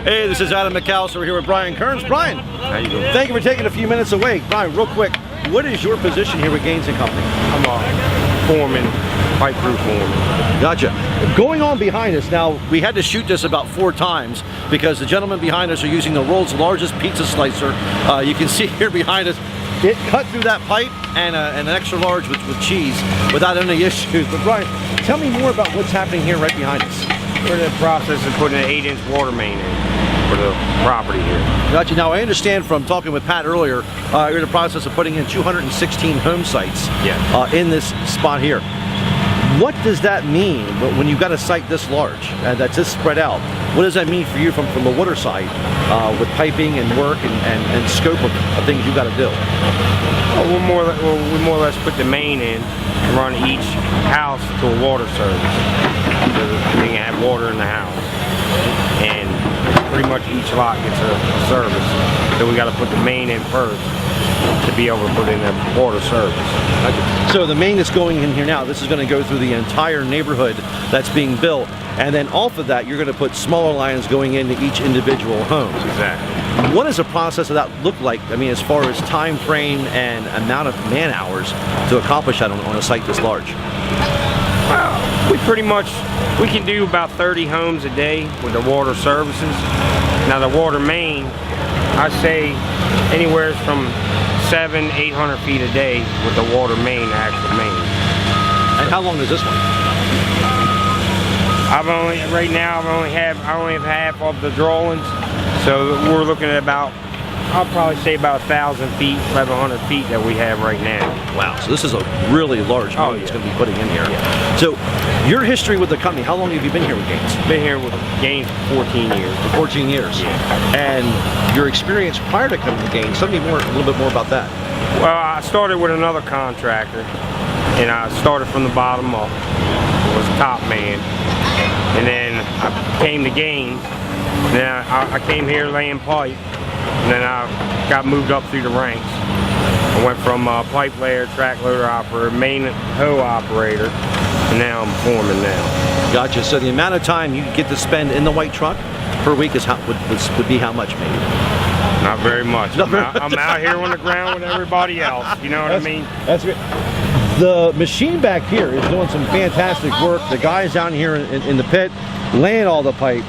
Hey, this is Adam McAllister. We're here with Brian Kearns. Brian, how you doing? Thank you for taking a few minutes away. Brian, real quick, what is your position here with Gaines & Company? I'm a foreman, pipe crew foreman. Gotcha. Going on behind us, now we had to shoot this about 4 times because the gentlemen behind us are using the world's largest pizza slicer. You can see here behind us, it cut through that pipe and an extra large with cheese without any issues. But Brian, tell me more about what's happening here right behind us. We're in the process of putting an 8-inch water main in for the property here. Gotcha. Now I understand from talking with Pat earlier, you're in the process of putting in 216 home sites in this spot here. What does that mean when you've got a site this large and that's this spread out? What does that mean for you from the water side with piping and work and scope of things you got to do? Well, we more or less put the main in and run each house to a water service. So they can have water in the house. And pretty much each lot gets a service. So we got to put the main in first to be able to put in a water service. So the main that's going in here now, this is going to go through the entire neighborhood that's being built, and then off of that you're going to put smaller lines going into each individual home. Exactly. What does the process of that look like? I mean, as far as time frame and amount of man hours to accomplish that on a site this large? Well, we can do about 30 homes a day with the water services. Now the water main, I say anywhere from 700-800 feet a day with the water main, the actual main. And how long is this one? Right now I only have half of the drawings, so we're looking at about, I'll probably say about 1,000 feet, 1,100 feet that we have right now. Wow, so this is a really large home it's going to be putting in here. Yeah. So your history with the company, how long have you been here with Gaines? Been here with Gaines for 14 years. 14 years. Yeah. And your experience prior to coming to Gaines, tell me a little bit more about that. Well, I started with another contractor, and I started from the bottom up. I was a top man, and then I came to Gaines, and then I came here laying pipe, and then I got moved up through the ranks. I went from pipe layer, track loader operator, main hoe operator, and now I'm foreman now. Gotcha. So the amount of time you get to spend in the white truck per week is would be how much, maybe? Not very much. I'm out here on the ground with everybody else. You know what I mean? That's great. The machine back here is doing some fantastic work. The guys down here in the pit laying all the pipe.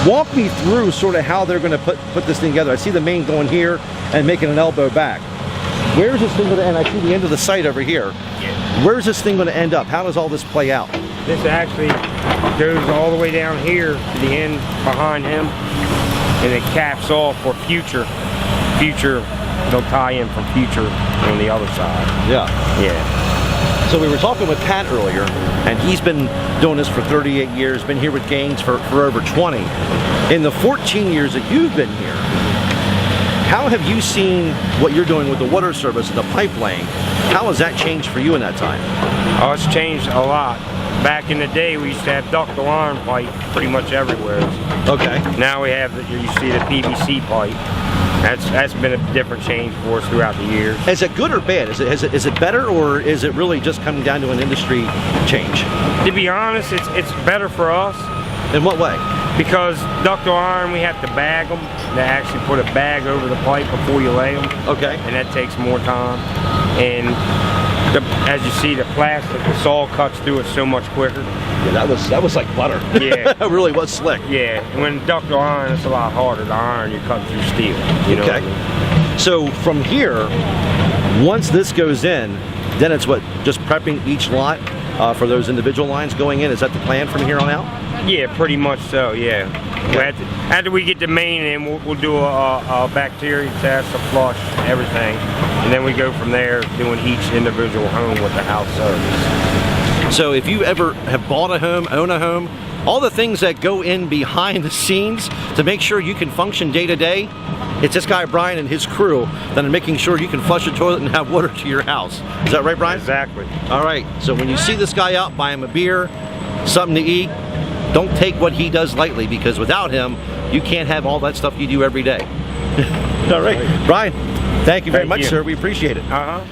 Walk me through sort of how they're going to put this thing together. I see the main going here and making an elbow back. Where's this thing going to end? I see the end of the site over here. Yeah. Where's this thing going to end up? How does all this play out? This actually goes all the way down here to the end behind him, and it caps off for future. They'll tie in from future on the other side. Yeah. So we were talking with Pat earlier, and he's been doing this for 38 years, been here with Gaines for over 20. In the 14 years that you've been here, how have you seen what you're doing with the water service and the pipe laying? How has that changed for you in that time? Oh, it's changed a lot. Back in the day, we used to have ductile iron pipe pretty much everywhere. Okay. Now we have, you see the PVC pipe. That's been a different change for us throughout the years. Is it good or bad? Is it better, or is it really just coming down to an industry change? To be honest, it's better for us. In what way? Because ductile iron, we have to bag them. They actually put a bag over the pipe before you lay them. Okay. And that takes more time. And as you see, the plastic, the saw cuts through it so much quicker. Yeah, that was like butter. Yeah. It really was slick. Yeah, and when ductile iron, it's a lot harder to iron. You're cutting through steel. You know what I mean? So from here, once this goes in, then it's what, just prepping each lot for those individual lines going in? Is that the plan from here on out? Yeah, pretty much so, yeah. Okay. After we get the main in, we'll do a bacteria test, a flush, everything. And then we go from there doing each individual home with the house service. So if you ever have bought a home, own a home, all the things that go in behind the scenes to make sure you can function day to day, it's this guy Brian and his crew that are making sure you can flush a toilet and have water to your house. Is that right, Brian? Exactly. All right, so when you see this guy out, buy him a beer, something to eat. Don't take what he does lightly, because without him, you can't have all that stuff you do every day. All right, Brian, thank you very much, sir. We appreciate it. Uh-huh.